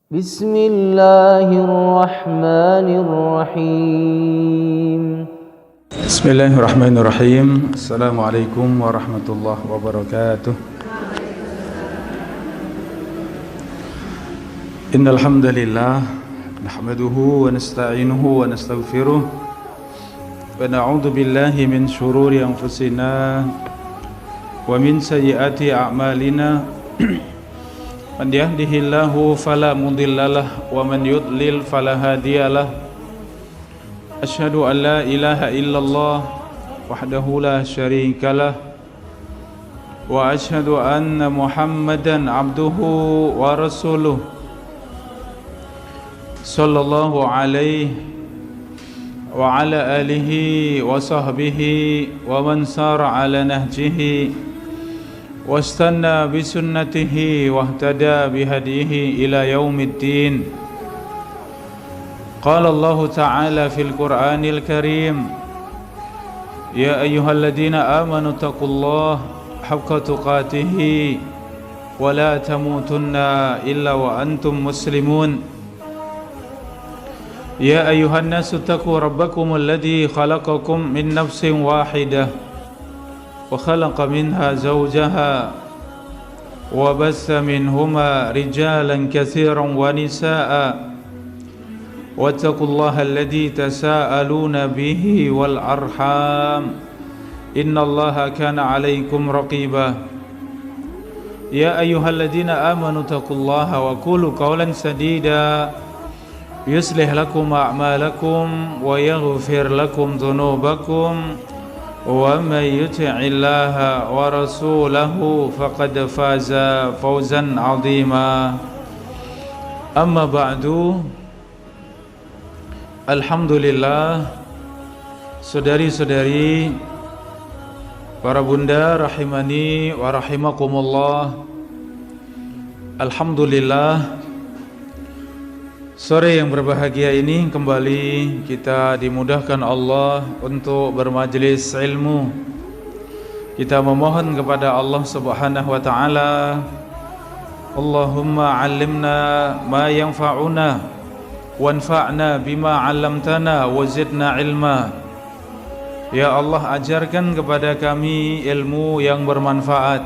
بسم الله الرحمن الرحيم Bismillahirrahmanirrahim. Assalamualaikum warahmatullahi wabarakatuh. Innal hamdalillah nahmaduhu wa nasta'inuhu wa nastaghfiruh wa na'udzu billahi min shururi anfusina wa min sayyiati a'malina. Man yahdihillahu fala mudhillalah wa man yudlil fala hadiyalah. Asyhadu an la ilaha illallah wahdahu la syarika lah wa asyhadu anna Muhammadan abduhu wa rasuluh sallallahu alaihi wa ala alihi wa sahbihi wa man sara ala nahjihi wastanna bi sunnatihi wahtada bihadihi ila yaumiddin. Qala Allah Ta'ala fil Qur'anil Karim, ya ayyuhalladzina amanu taqullaha haqqa tuqatih wa la tamutunna illa wa antum muslimun. Ya ayyuhan nasu taqu rabbakumul ladzi khalaqakum min nafsin wahidah wa khalaqa minha zawjaha wa bassa minhuma rijalan katsiran wa nisaa'a واتقوا الله الذي تساءلون به والأرحام إن الله كان عليكم رقيبا يا أيها الذين آمنوا اتقوا الله وقولوا قولا سديدا يصلح لكم أعمالكم ويغفر لكم ذنوبكم ومن يطع الله ورسوله فقد فاز فوزا عظيما أما بعد. Alhamdulillah, saudari-saudari, para bunda rahimani wa rahimakumullah. Alhamdulillah, sore yang berbahagia ini kembali kita dimudahkan Allah untuk bermajlis ilmu. Kita memohon kepada Allah Subhanahu wa taala, Allahumma 'allimna ma yanfa'una wanfa'na bima 'allamtana wa zidna ilma. Ya Allah, ajarkan kepada kami ilmu yang bermanfaat,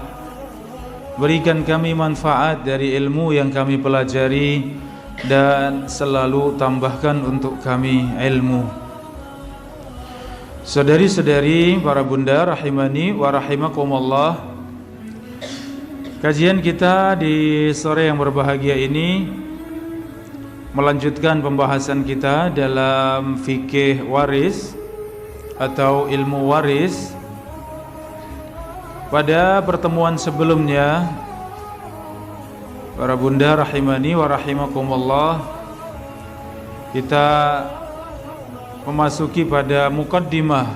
berikan kami manfaat dari ilmu yang kami pelajari, dan selalu tambahkan untuk kami ilmu. Saudari-saudari, para bunda rahimani wa rahimakumullah, kajian kita di sore yang berbahagia ini melanjutkan pembahasan kita dalam fikih waris atau ilmu waris. Pada pertemuan sebelumnya, para bunda rahimani wa rahimakumullah, kita memasuki pada muqaddimah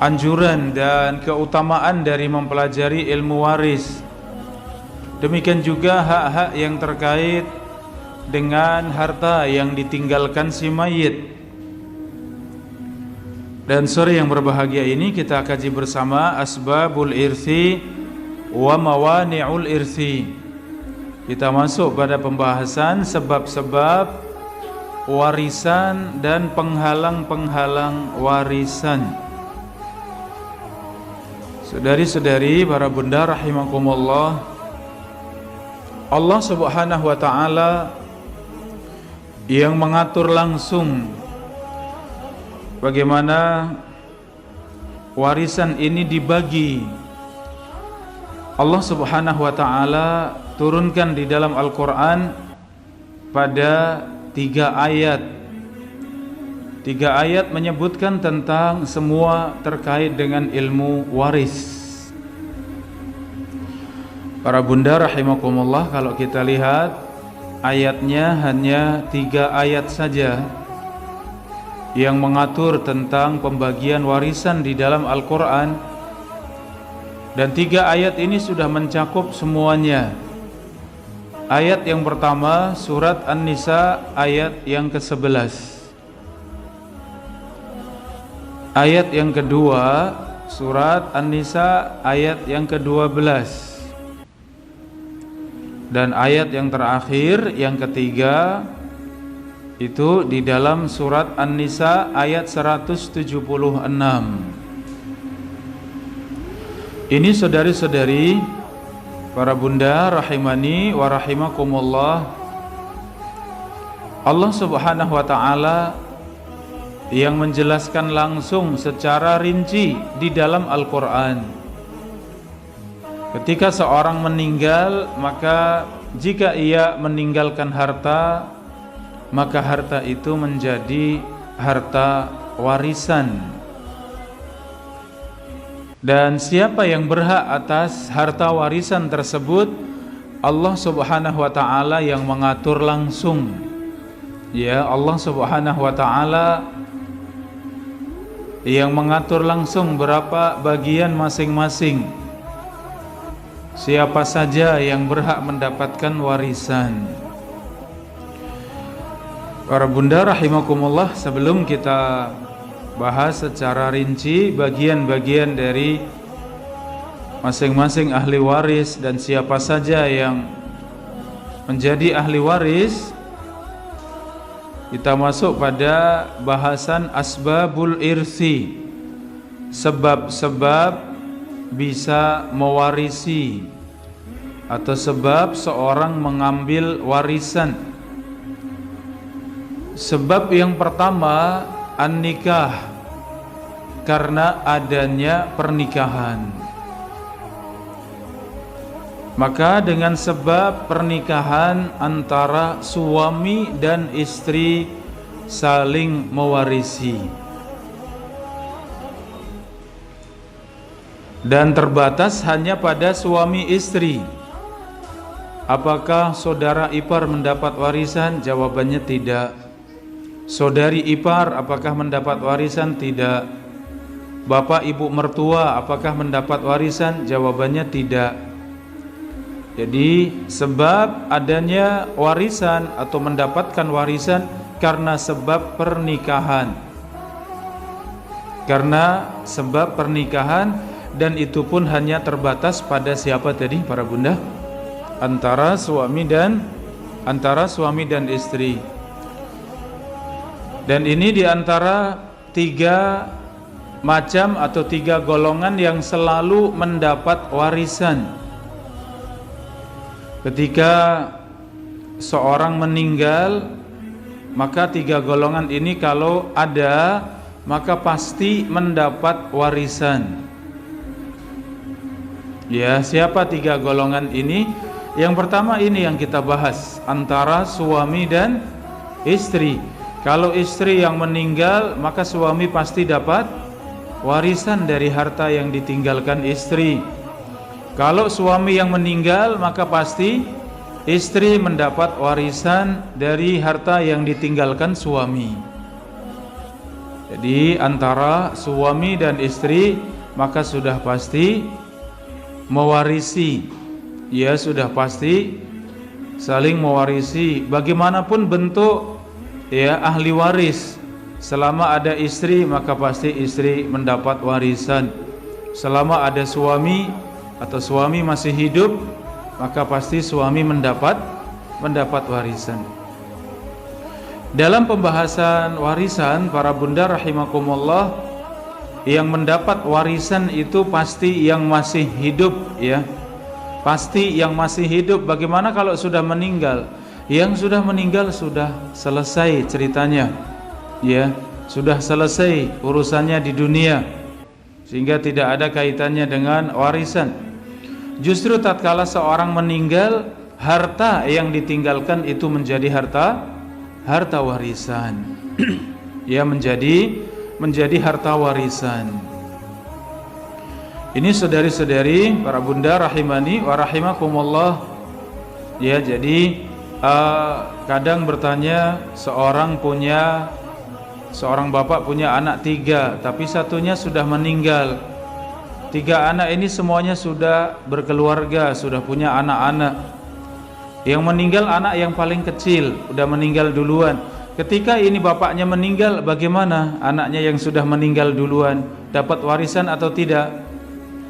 anjuran dan keutamaan dari mempelajari ilmu waris. Demikian juga hak-hak yang terkait dengan harta yang ditinggalkan si mayit. Dan sore yang berbahagia ini kita kaji bersama asbabul irthi wa mawani'ul irthi. Kita masuk pada pembahasan sebab-sebab warisan dan penghalang-penghalang warisan. Saudari-saudari, para bunda rahimakumullah, Allah Subhanahu wa taala yang mengatur langsung bagaimana warisan ini dibagi. Allah Subhanahu wa taala turunkan di dalam Al-Qur'an pada 3 ayat. 3 ayat menyebutkan tentang semua terkait dengan ilmu waris. Para bunda rahimakumullah, kalau kita lihat ayatnya hanya 3 ayat saja yang mengatur tentang pembagian warisan di dalam Al-Quran, dan 3 ayat ini sudah mencakup semuanya. Ayat yang pertama surat An-Nisa ayat yang ke-11, ayat yang kedua surat An-Nisa ayat yang ke-12, Dan ayat yang terakhir, yang ketiga, itu di dalam surat An-Nisa ayat 176. Ini saudari-saudari, para bunda rahimani wa rahimakumullah, Allah Subhanahu wa taala yang menjelaskan langsung secara rinci di dalam Al-Qur'an. Ketika seorang meninggal, maka jika ia meninggalkan harta, maka harta itu menjadi harta warisan. Dan siapa yang berhak atas harta warisan tersebut? Allah Subhanahu wa taala yang mengatur langsung. Ya, Allah Subhanahu wa taala yang mengatur langsung berapa bagian masing-masing. Siapa saja yang berhak mendapatkan warisan. Para bunda rahimakumullah, sebelum kita bahas secara rinci bagian-bagian dari masing-masing ahli waris dan siapa saja yang menjadi ahli waris, kita masuk pada bahasan asbabul irsi, sebab-sebab bisa mewarisi atau sebab seorang mengambil warisan. Sebab yang pertama, an-nikah, karena adanya pernikahan. Maka dengan sebab pernikahan antara suami dan istri saling mewarisi. Dan terbatas hanya pada suami istri. Apakah saudara ipar mendapat warisan? Jawabannya tidak. Saudari ipar apakah mendapat warisan? Tidak. Bapak ibu mertua apakah mendapat warisan? Jawabannya tidak. Jadi sebab adanya warisan atau mendapatkan warisan karena sebab pernikahan. Karena sebab pernikahan, dan itu pun hanya terbatas pada siapa tadi para bunda? Antara suami dan istri. Dan ini diantara tiga macam atau tiga golongan yang selalu mendapat warisan. Ketika seorang meninggal, maka tiga golongan ini kalau ada, maka pasti mendapat warisan. Ya, siapa tiga golongan ini? Yang pertama ini yang kita bahas, antara suami dan istri. Kalau istri yang meninggal, maka suami pasti dapat warisan dari harta yang ditinggalkan istri. Kalau suami yang meninggal, maka pasti istri mendapat warisan dari harta yang ditinggalkan suami. Jadi antara suami dan istri, maka sudah pasti mewarisi. Ya, sudah pasti saling mewarisi. Bagaimanapun bentuk ya ahli waris, selama ada istri maka pasti istri mendapat warisan. Selama ada suami atau suami masih hidup, maka pasti suami mendapat warisan. Dalam pembahasan warisan, para bunda rahimakumullah, yang mendapat warisan itu pasti yang masih hidup, ya. Pasti yang masih hidup. Bagaimana kalau sudah meninggal? Yang sudah meninggal sudah selesai ceritanya, ya, sudah selesai urusannya di dunia, sehingga tidak ada kaitannya dengan warisan. Justru tatkala seorang meninggal, harta yang ditinggalkan itu menjadi harta warisan. Ya, menjadi harta warisan. Ini saudari-saudari, para bunda rahimani wa rahimakumullah. Ya, jadi kadang bertanya, seorang bapak punya anak 3, tapi satunya sudah meninggal. 3 anak ini semuanya sudah berkeluarga, sudah punya anak-anak. Yang meninggal anak yang paling kecil, sudah meninggal duluan. Ketika ini bapaknya meninggal, bagaimana anaknya yang sudah meninggal duluan dapat warisan atau tidak?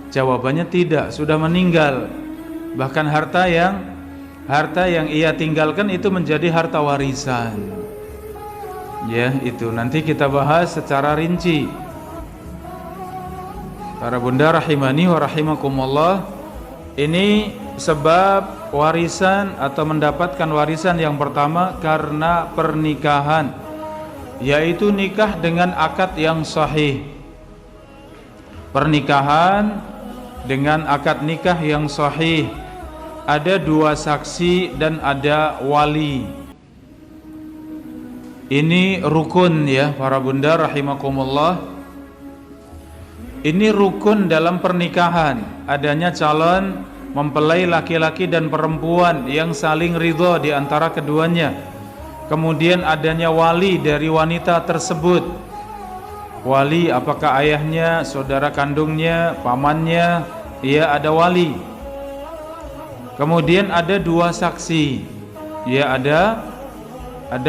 Jawabannya tidak, sudah meninggal. Bahkan harta harta yang ia tinggalkan itu menjadi harta warisan. Ya, itu nanti kita bahas secara rinci. Para bunda rahimani wa rahimakumullah, ini sebab warisan atau mendapatkan warisan yang pertama karena pernikahan, yaitu nikah dengan akad yang sahih. Pernikahan dengan akad nikah yang sahih, ada 2 saksi dan ada wali. Ini rukun ya para bunda rahimakumullah. Ini rukun dalam pernikahan, adanya calon mempelai laki-laki dan perempuan yang saling ridho di antara keduanya. Kemudian adanya wali dari wanita tersebut. Wali apakah ayahnya, saudara kandungnya, pamannya, ya ada wali. Kemudian ada 2 saksi. Ya ada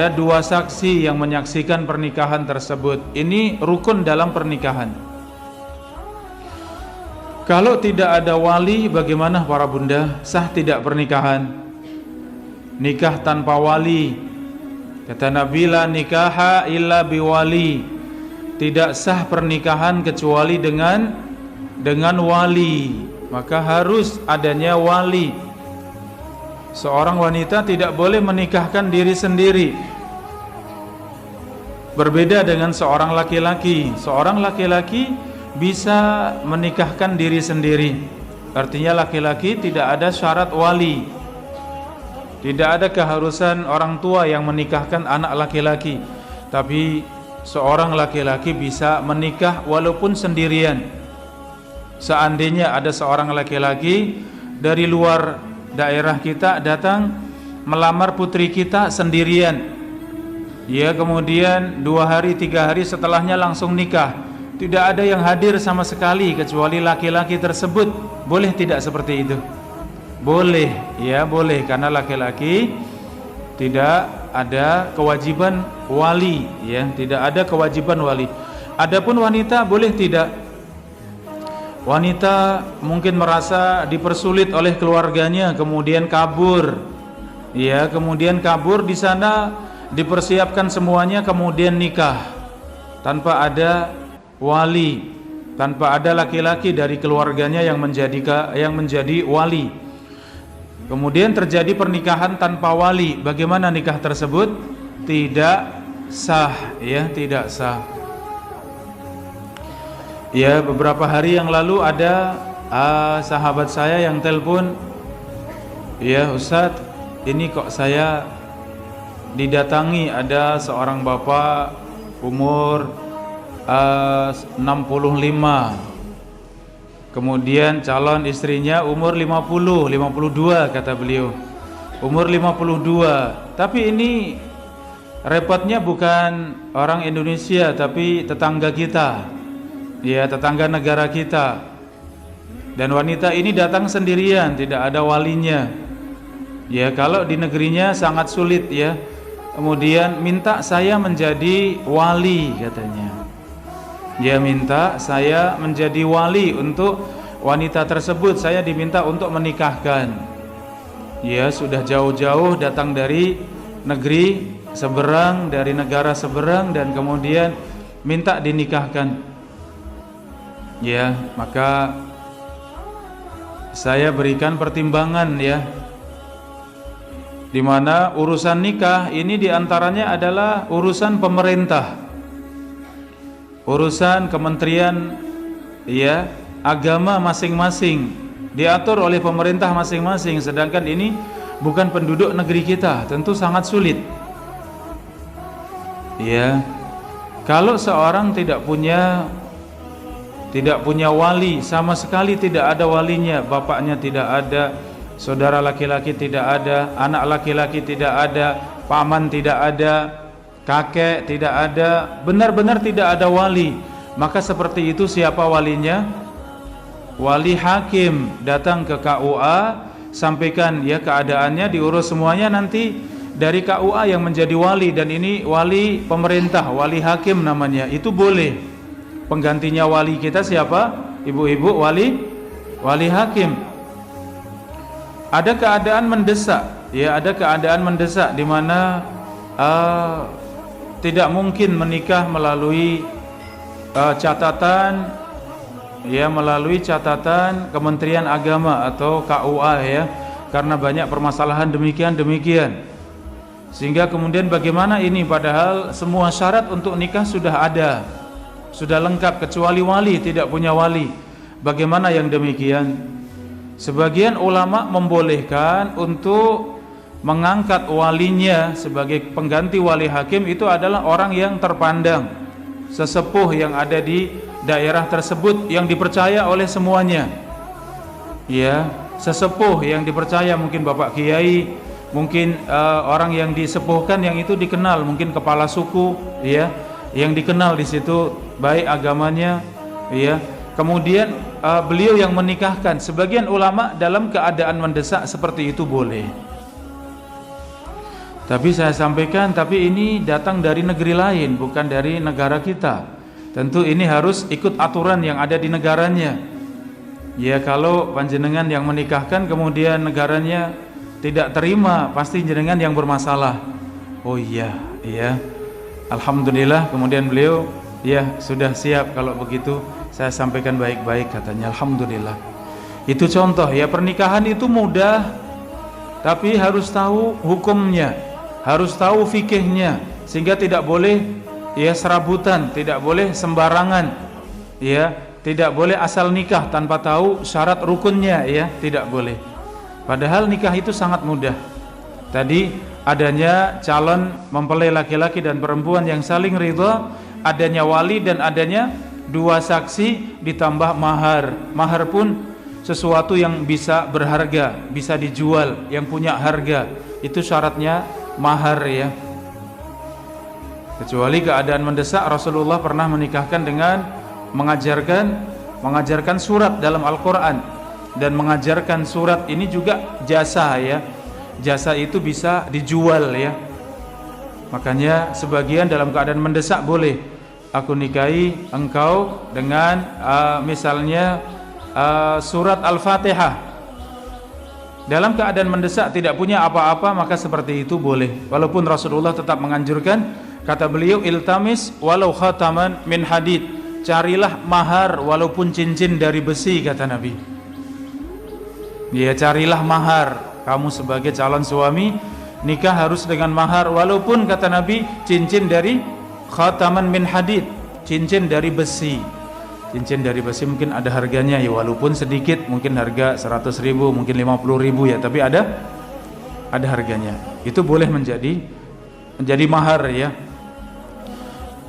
2 saksi yang menyaksikan pernikahan tersebut. Ini rukun dalam pernikahan. Kalau tidak ada wali, bagaimana para bunda? Sah tidak pernikahan? Nikah tanpa wali, kata Nabi, la nikaha illa biwali. Tidak sah pernikahan kecuali dengan wali. Maka harus adanya wali. Seorang wanita tidak boleh menikahkan diri sendiri. Berbeda dengan seorang laki-laki. Seorang laki-laki bisa menikahkan diri sendiri. Artinya laki-laki tidak ada syarat wali. Tidak ada keharusan orang tua yang menikahkan anak laki-laki. Tapi seorang laki-laki bisa menikah walaupun sendirian. Seandainya ada seorang laki-laki dari luar daerah kita datang melamar putri kita sendirian, ya, kemudian 2 hari 3 hari setelahnya langsung nikah. Tidak ada yang hadir sama sekali kecuali laki-laki tersebut. Boleh tidak seperti itu? Boleh, ya boleh, karena laki-laki tidak ada kewajiban wali, ya, tidak ada kewajiban wali. Adapun wanita boleh tidak? Wanita mungkin merasa dipersulit oleh keluarganya, kemudian kabur, ya, kemudian kabur di sana dipersiapkan semuanya, kemudian nikah tanpa ada wali, tanpa ada laki-laki dari keluarganya yang menjadi wali. Kemudian terjadi pernikahan tanpa wali. Bagaimana nikah tersebut? Tidak sah, ya, tidak sah. Ya, beberapa hari yang lalu ada sahabat saya yang telepon, ya Ustadz, ini kok saya didatangi ada seorang bapak umur 65, kemudian calon istrinya umur 52 kata beliau, umur 52. Tapi ini repotnya bukan orang Indonesia tapi tetangga kita, ya, tetangga negara kita. Dan wanita ini datang sendirian, tidak ada walinya. Ya, kalau di negerinya sangat sulit, ya. Kemudian minta saya menjadi wali katanya. Dia minta saya menjadi wali untuk wanita tersebut. Saya diminta untuk menikahkan. Ya, sudah jauh-jauh datang dari negeri seberang, dari negara seberang, dan kemudian minta dinikahkan. Ya, maka saya berikan pertimbangan, ya, di mana urusan nikah ini diantaranya adalah urusan pemerintah, urusan kementerian, ya, agama masing-masing, diatur oleh pemerintah masing-masing. Sedangkan ini bukan penduduk negeri kita, tentu sangat sulit. Ya, kalau seorang tidak punya wali, sama sekali tidak ada walinya, bapaknya tidak ada, saudara laki-laki tidak ada, anak laki-laki tidak ada, paman tidak ada, kakek tidak ada, benar-benar tidak ada wali. Maka seperti itu siapa walinya? Wali hakim. Datang ke KUA, sampaikan, ya, keadaannya, diurus semuanya, nanti dari KUA yang menjadi wali. Dan ini wali pemerintah, wali hakim namanya. Itu boleh. Penggantinya wali kita siapa? Ibu-ibu, wali hakim. Ada keadaan mendesak, ya ada keadaan mendesak di mana tidak mungkin menikah melalui catatan Kementerian Agama atau KUA ya, karena banyak permasalahan demikian. Sehingga kemudian bagaimana ini, padahal semua syarat untuk nikah sudah ada, sudah lengkap, kecuali wali, tidak punya wali. Bagaimana yang demikian? Sebagian ulama membolehkan untuk mengangkat walinya sebagai pengganti wali hakim, itu adalah orang yang terpandang, sesepuh yang ada di daerah tersebut yang dipercaya oleh semuanya. Ya, sesepuh yang dipercaya, mungkin bapak kiai, mungkin orang yang disepuhkan yang itu dikenal, mungkin kepala suku, ya, yang dikenal di situ baik agamanya, ya. Kemudian beliau yang menikahkan. Sebagian ulama dalam keadaan mendesak seperti itu boleh. Tapi saya sampaikan, tapi ini datang dari negeri lain, bukan dari negara kita. Tentu ini harus ikut aturan yang ada di negaranya. Ya, kalau panjenengan yang menikahkan kemudian negaranya tidak terima, pasti jenengan yang bermasalah. Oh iya, alhamdulillah. Kemudian beliau, ya sudah siap kalau begitu, saya sampaikan baik-baik katanya. Alhamdulillah. Itu contoh ya, pernikahan itu mudah, tapi harus tahu hukumnya, harus tahu fikihnya, sehingga tidak boleh ya serabutan, tidak boleh sembarangan, ya, tidak boleh asal nikah tanpa tahu syarat rukunnya, ya, tidak boleh. Padahal nikah itu sangat mudah. Tadi adanya calon mempelai laki-laki dan perempuan yang saling ridha, adanya wali dan adanya dua saksi ditambah mahar. Mahar pun sesuatu yang bisa berharga, bisa dijual, yang punya harga. Itu syaratnya mahar ya. Kecuali keadaan mendesak, Rasulullah pernah menikahkan dengan mengajarkan surat dalam Al-Quran, dan mengajarkan surat ini juga jasa ya. Jasa itu bisa dijual ya. Makanya sebagian dalam keadaan mendesak boleh, aku nikahi engkau dengan misalnya surat Al-Fatihah. Dalam keadaan mendesak tidak punya apa-apa, maka seperti itu boleh. Walaupun Rasulullah tetap menganjurkan. Kata beliau, iltamis walau khataman min hadid, carilah mahar walaupun cincin dari besi, kata Nabi. Ya, carilah mahar. Kamu sebagai calon suami nikah harus dengan mahar, walaupun kata Nabi cincin dari khataman min hadid, cincin dari besi. Cincin dari besi mungkin ada harganya ya, walaupun sedikit, mungkin harga 100.000, mungkin 50.000 ya, tapi ada harganya. Itu boleh menjadi mahar ya.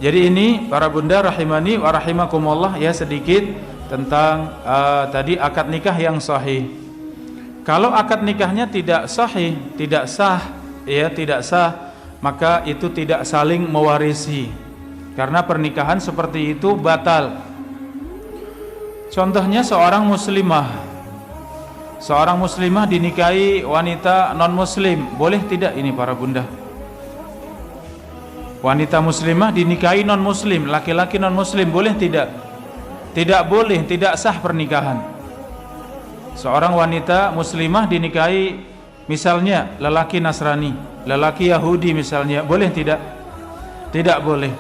Jadi ini para bunda rahimani wa rahimakumullah ya, sedikit tentang tadi akad nikah yang sahih. Kalau akad nikahnya tidak sahih, tidak sah, maka itu tidak saling mewarisi. Karena pernikahan seperti itu batal. Contohnya seorang muslimah dinikahi wanita non muslim, boleh tidak ini para bunda? Wanita muslimah dinikahi non muslim, laki-laki non muslim, boleh tidak? Tidak boleh, tidak sah pernikahan. Seorang wanita muslimah dinikahi misalnya lelaki Nasrani, lelaki Yahudi misalnya, boleh tidak? Tidak boleh.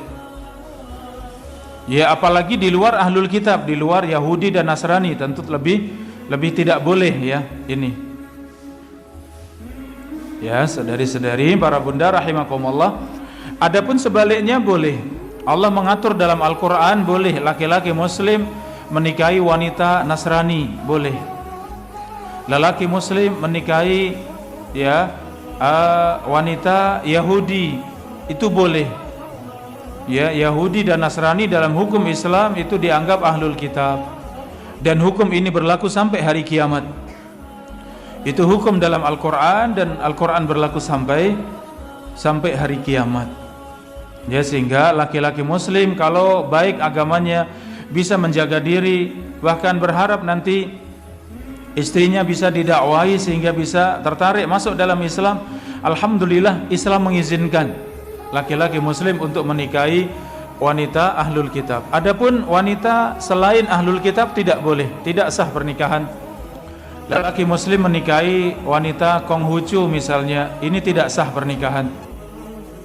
Ya, apalagi di luar ahlul kitab, di luar Yahudi dan Nasrani, tentu lebih tidak boleh ya ini. Ya, saudari-saudari para bunda rahimakumullah. Adapun sebaliknya boleh. Allah mengatur dalam Al-Quran, boleh laki-laki muslim menikahi wanita Nasrani, boleh. Lelaki muslim menikahi ya wanita Yahudi, itu boleh. Ya, Yahudi dan Nasrani dalam hukum Islam itu dianggap ahlul kitab, dan hukum ini berlaku sampai hari kiamat. Itu hukum dalam Al-Quran, dan Al-Quran berlaku sampai hari kiamat. Ya, sehingga laki-laki muslim kalau baik agamanya bisa menjaga diri, bahkan berharap nanti istrinya bisa didakwahi sehingga bisa tertarik masuk dalam Islam. Alhamdulillah, Islam mengizinkan laki-laki muslim untuk menikahi wanita ahlul kitab. Adapun wanita selain ahlul kitab tidak boleh, tidak sah pernikahan Lelaki muslim menikahi wanita Konghucu misalnya, ini tidak sah pernikahan.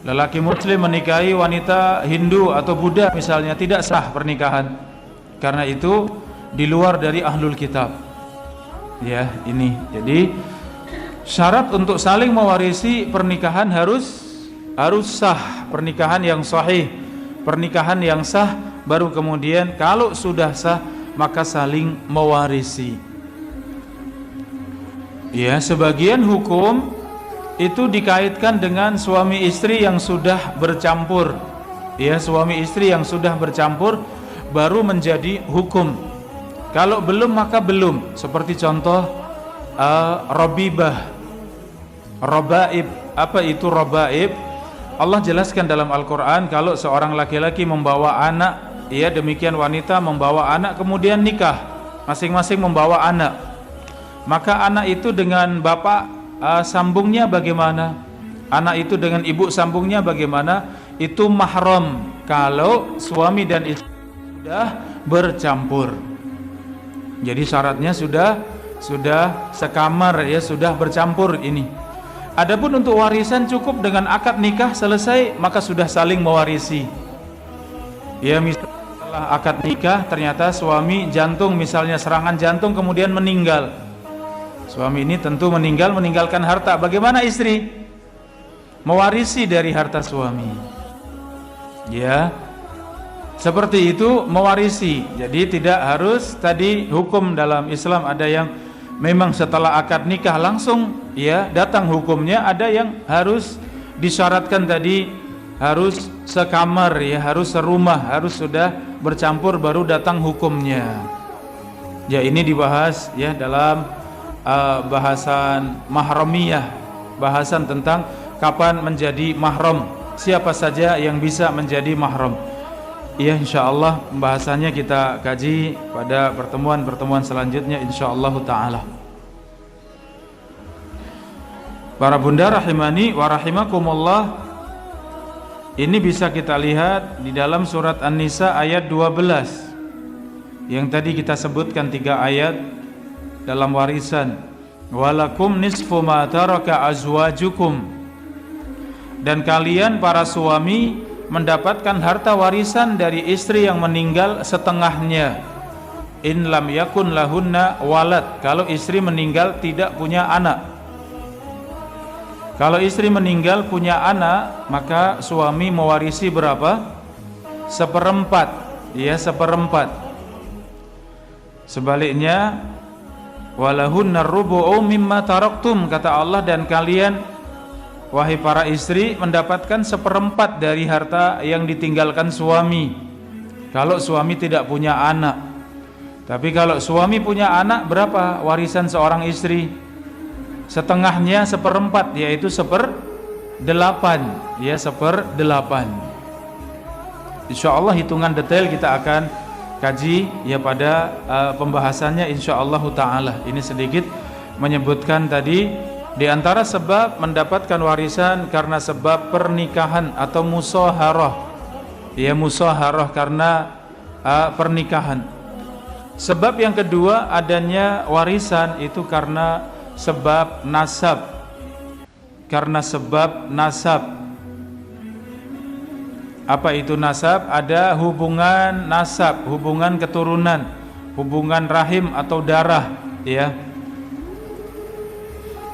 Lelaki muslim menikahi wanita Hindu atau Buddha misalnya, tidak sah pernikahan. Karena itu di luar dari ahlul kitab. Ya, ini. Jadi syarat untuk saling mewarisi pernikahan harus sah, pernikahan yang sahih, pernikahan yang sah, baru kemudian kalau sudah sah maka saling mewarisi. Ya, sebagian hukum itu dikaitkan dengan suami istri yang sudah bercampur. Ya, suami istri yang sudah bercampur baru menjadi hukum. Kalau belum maka belum. Seperti contoh robibah, robaib. Apa itu robaib? Allah jelaskan dalam Al-Quran, kalau seorang laki-laki membawa anak, ya demikian wanita membawa anak kemudian nikah, masing-masing membawa anak, maka anak itu dengan bapak sambungnya bagaimana? Anak itu dengan ibu sambungnya bagaimana? Itu mahram kalau suami dan istri sudah bercampur. Jadi syaratnya sudah sekamar, ya sudah bercampur ini. Adapun untuk warisan cukup dengan akad nikah selesai maka sudah saling mewarisi. Ya, misalnya setelah akad nikah ternyata suami jantung, misalnya serangan jantung kemudian meninggal. Suami ini tentu meninggalkan harta. Bagaimana istri? Mewarisi dari harta suami. Ya, seperti itu mewarisi. Jadi tidak harus tadi hukum dalam Islam ada yang memang setelah akad nikah langsung ya datang hukumnya, ada yang harus disyaratkan tadi harus sekamar, ya harus serumah, harus sudah bercampur baru datang hukumnya. Ya, ini dibahas ya dalam bahasan mahramiyah, bahasan tentang kapan menjadi mahram, siapa saja yang bisa menjadi mahram. Ya, insyaallah pembahasannya kita kaji pada pertemuan selanjutnya insyaallah taala. Para bunda rahimani wa rahimakumullah, ini bisa kita lihat di dalam surat An-Nisa ayat 12 yang tadi kita sebutkan 3 ayat dalam warisan. Walakum nisfu ma taraka azwajukum, dan kalian para suami mendapatkan harta warisan dari istri yang meninggal setengahnya. In lam yakun lahunna walad, kalau istri meninggal tidak punya anak. Kalau istri meninggal punya anak, maka suami mewarisi berapa? 1/4, ya 1/4. Sebaliknya walahunna rubu'u mimma taraktum, kata Allah, dan kalian wahai para istri mendapatkan 1/4 dari harta yang ditinggalkan suami kalau suami tidak punya anak. Tapi kalau suami punya anak, berapa warisan seorang istri? Setengahnya 1/4, yaitu 1/8, ya 1/8. Insyaallah hitungan detail kita akan kaji ya pada pembahasannya insyaallah taala. Ini sedikit menyebutkan tadi di antara sebab mendapatkan warisan karena sebab pernikahan atau musaharah. Ya, musaharah karena pernikahan. Sebab yang kedua adanya warisan itu karena sebab nasab. Karena sebab nasab. Apa itu nasab? Ada hubungan nasab, hubungan keturunan, hubungan rahim atau darah, ya.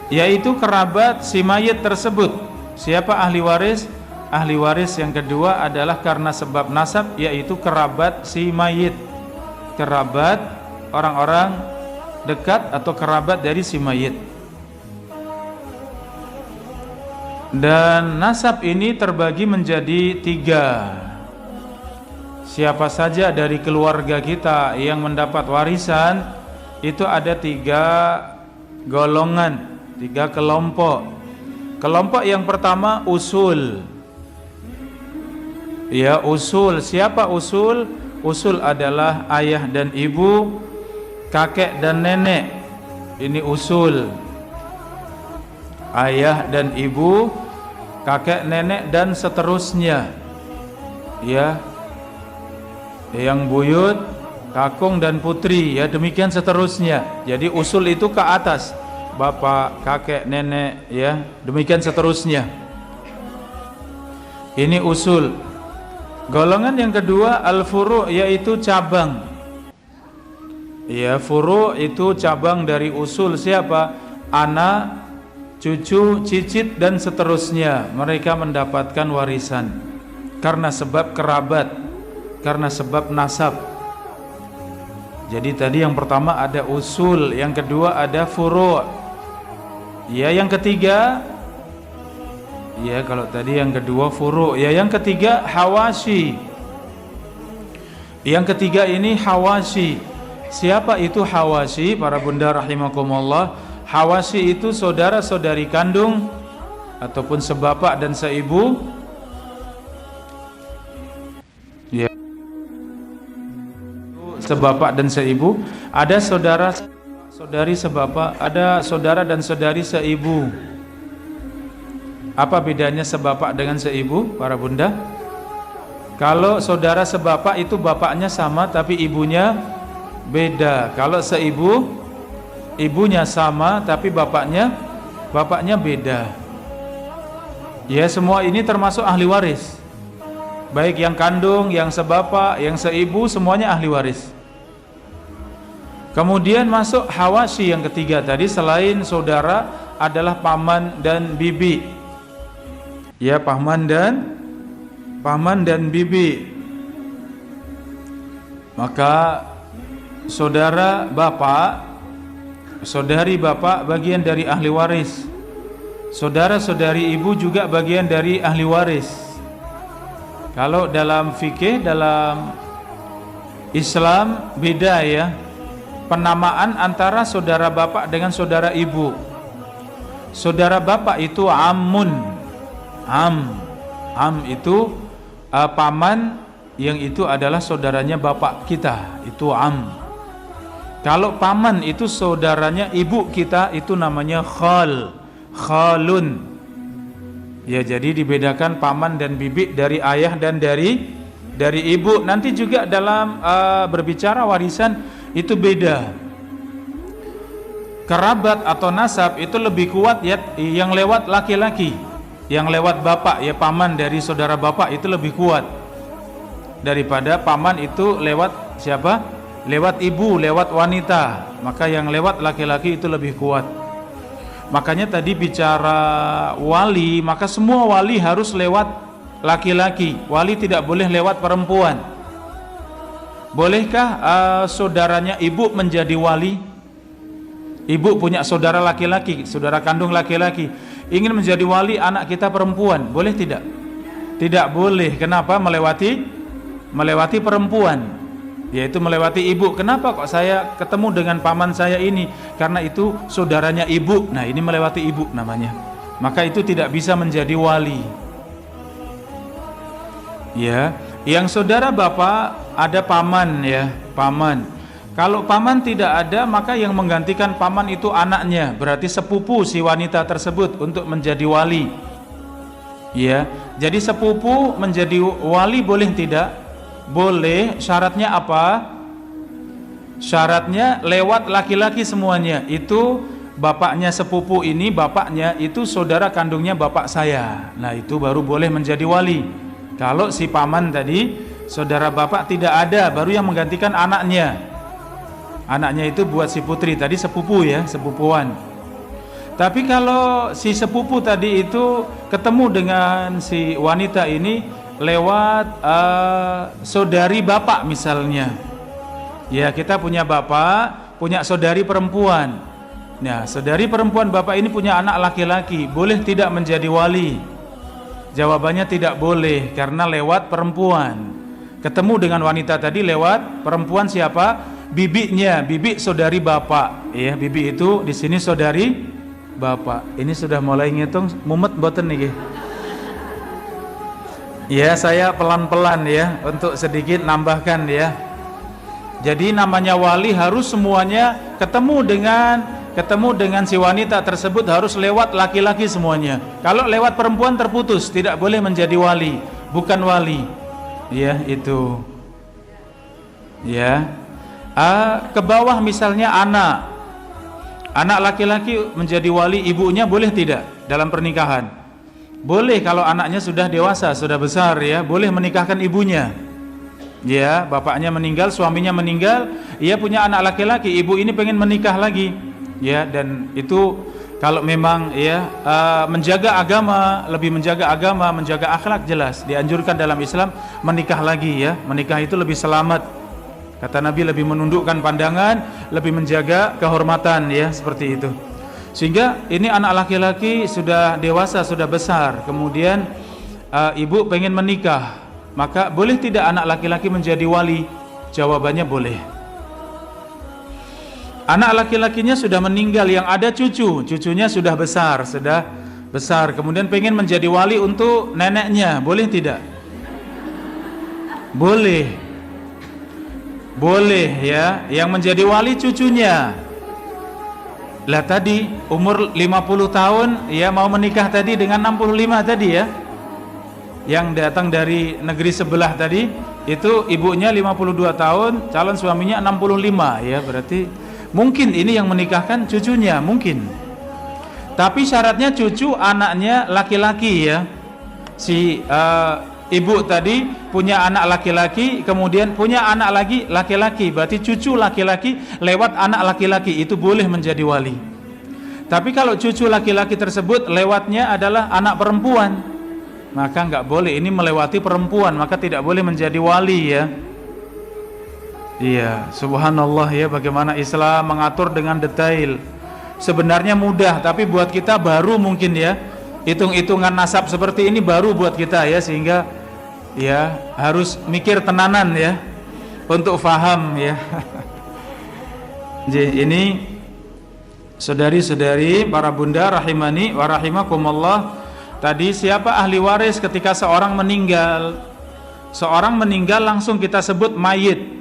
Yaitu kerabat si mayit tersebut. Siapa ahli waris? Ahli waris yang kedua adalah karena sebab nasab, yaitu kerabat si mayit. Kerabat orang-orang dekat atau kerabat dari si mayit. Dan nasab ini terbagi menjadi 3. Siapa saja dari keluarga kita yang mendapat warisan, itu ada 3 golongan, 3 kelompok. Kelompok yang pertama usul. Ya, usul. Siapa usul? Usul adalah ayah dan ibu, kakek dan nenek. Ini usul. Ayah dan ibu, kakek, nenek, dan seterusnya. Ya, yang buyut, kakung dan putri, ya demikian seterusnya. Jadi usul itu ke atas, bapak, kakek, nenek, ya demikian seterusnya. Ini usul. Golongan yang kedua al-furu', yaitu cabang. Ya, furu' itu cabang dari usul. Siapa? Anak, cucu, cicit dan seterusnya. Mereka mendapatkan warisan karena sebab kerabat, karena sebab nasab. Jadi tadi yang pertama ada usul, yang kedua ada furu'. Ya, yang ketiga, ya kalau tadi yang kedua furu', ya yang ketiga hawashi. Yang ketiga ini hawashi. Siapa itu hawashi? Para bunda rahimakumullah, hawashi itu saudara-saudari kandung ataupun sebapak dan seibu. Ya, sebapak dan seibu. Ada saudara-saudari sebapak, ada saudara dan saudari seibu. Apa bedanya sebapak dengan seibu, para bunda? Kalau saudara sebapak itu bapaknya sama tapi ibunya beda. Kalau seibu, ibunya sama tapi bapaknya beda. Ya, semua ini termasuk ahli waris. Baik yang kandung, yang sebapak, yang seibu, semuanya ahli waris. Kemudian masuk hawashi yang ketiga tadi, selain saudara adalah paman dan bibi. Ya, paman dan bibi. Maka saudara bapak, saudari bapak bagian dari ahli waris. Saudara-saudari ibu juga bagian dari ahli waris. Kalau dalam fikih, dalam Islam beda ya penamaan antara saudara bapak dengan saudara ibu. Saudara bapak itu ammun. Am itu paman yang itu adalah saudaranya bapak kita, itu am. Kalau paman itu saudaranya ibu kita, itu namanya khalun. Ya, jadi dibedakan paman dan bibi dari ayah dan dari ibu. Nanti juga dalam berbicara warisan itu beda. Kerabat atau nasab itu lebih kuat ya yang lewat laki-laki. Yang lewat bapak, ya paman dari saudara bapak itu lebih kuat daripada paman itu lewat siapa? Lewat ibu, lewat wanita. Maka yang lewat laki-laki itu lebih kuat. Makanya tadi bicara wali, maka semua wali harus lewat laki-laki. Wali tidak boleh lewat perempuan. Bolehkah saudaranya ibu menjadi wali? Ibu punya saudara laki-laki, saudara kandung laki-laki, ingin menjadi wali anak kita perempuan, boleh tidak? Tidak boleh. Kenapa? Melewati perempuan, yaitu melewati ibu. Kenapa kok saya ketemu dengan paman saya ini? Karena itu saudaranya ibu. Nah, ini melewati ibu namanya. Maka itu tidak bisa menjadi wali. Ya, yang saudara bapak ada paman ya, paman. Kalau paman tidak ada, maka yang menggantikan paman itu anaknya, berarti sepupu si wanita tersebut untuk menjadi wali. Ya, jadi sepupu menjadi wali boleh tidak? Boleh. Syaratnya apa? Syaratnya lewat laki-laki semuanya. Itu bapaknya sepupu ini, bapaknya itu saudara kandungnya bapak saya. Nah, itu baru boleh menjadi wali. Kalau si paman tadi saudara bapak tidak ada, baru yang menggantikan anaknya. Anaknya itu buat si putri tadi sepupu ya, sepupuan. Tapi kalau si sepupu tadi itu ketemu dengan si wanita ini lewat saudari bapak misalnya. Ya, kita punya bapak, punya saudari perempuan. Nah, saudari perempuan bapak ini punya anak laki-laki, boleh tidak menjadi wali? Jawabannya tidak boleh, karena lewat perempuan. Ketemu dengan wanita tadi lewat perempuan siapa? Bibinya, bibi saudari bapak. Ya, bibi itu di sini saudari bapak. Ini sudah mulai ngitung mumet boten nih. Ya, saya pelan-pelan ya untuk sedikit nambahkan ya. Jadi namanya wali harus semuanya ketemu dengan si wanita tersebut harus lewat laki-laki semuanya. Kalau lewat perempuan terputus, tidak boleh menjadi wali, bukan wali. Ya, itu. Ya. Ke bawah misalnya anak laki-laki menjadi wali ibunya, boleh tidak dalam pernikahan? Boleh kalau anaknya sudah dewasa, sudah besar ya, boleh menikahkan ibunya. Ya, bapaknya meninggal, suaminya meninggal, ia punya anak laki-laki, ibu ini pengen menikah lagi. Ya, dan itu kalau memang ya menjaga agama, lebih menjaga agama, menjaga akhlak, jelas dianjurkan dalam Islam menikah lagi ya. Menikah itu lebih selamat. Kata Nabi, lebih menundukkan pandangan, lebih menjaga kehormatan ya, seperti itu. Sehingga ini anak laki-laki sudah dewasa, sudah besar, kemudian ibu pengen menikah, maka boleh tidak anak laki-laki menjadi wali? Jawabannya boleh. Anak laki-lakinya sudah meninggal, yang ada cucunya sudah besar, kemudian pengen menjadi wali untuk neneknya, boleh tidak? Boleh ya, yang menjadi wali cucunya. Lah tadi umur 50 tahun ya, mau menikah tadi dengan 65 tadi ya, yang datang dari negeri sebelah tadi, itu ibunya 52 tahun, calon suaminya 65 ya, berarti mungkin ini yang menikahkan cucunya, mungkin. Tapi syaratnya cucu anaknya laki-laki ya. Si ibu tadi punya anak laki-laki, kemudian punya anak lagi laki-laki, berarti cucu laki-laki lewat anak laki-laki itu boleh menjadi wali. Tapi kalau cucu laki-laki tersebut lewatnya adalah anak perempuan, maka nggak boleh, ini melewati perempuan, maka tidak boleh menjadi wali ya. Iya, subhanallah ya, bagaimana Islam mengatur dengan detail. Sebenarnya mudah, tapi buat kita baru mungkin ya, hitung-hitungan nasab seperti ini baru buat kita ya, sehingga ya harus mikir tenanan ya untuk faham ya. Jadi ini saudari-saudari, para bunda rahimani wa rahimakumullah, tadi siapa ahli waris ketika seorang meninggal? Seorang meninggal langsung kita sebut mayit.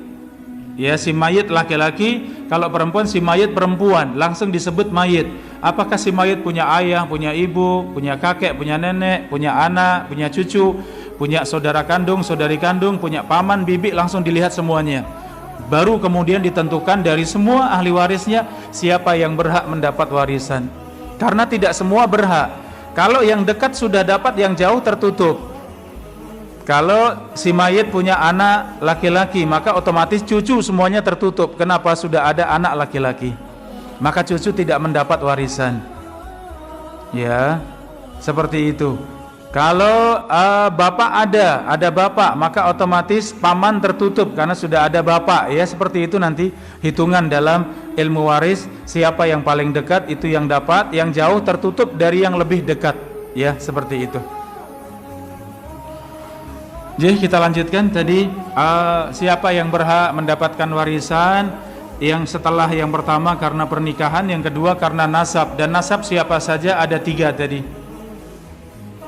Ya, si mayit laki-laki, kalau perempuan si mayit perempuan, langsung disebut mayit. Apakah si mayit punya ayah, punya ibu, punya kakek, punya nenek, punya anak, punya cucu, punya saudara kandung, saudari kandung, punya paman, bibi, langsung dilihat semuanya. Baru kemudian ditentukan dari semua ahli warisnya siapa yang berhak mendapat warisan. Karena tidak semua berhak. Kalau yang dekat sudah dapat, yang jauh tertutup. Kalau si mayit punya anak laki-laki, maka otomatis cucu semuanya tertutup. Kenapa? Sudah ada anak laki-laki, maka cucu tidak mendapat warisan. Ya, seperti itu. Kalau bapak ada bapak, maka otomatis paman tertutup karena sudah ada bapak. Ya, seperti itu nanti hitungan dalam ilmu waris, siapa yang paling dekat itu yang dapat, yang jauh tertutup dari yang lebih dekat. Ya, seperti itu. Jadi kita lanjutkan tadi, siapa yang berhak mendapatkan warisan? Yang setelah yang pertama karena pernikahan, yang kedua karena nasab. Dan nasab siapa saja? Ada 3 tadi.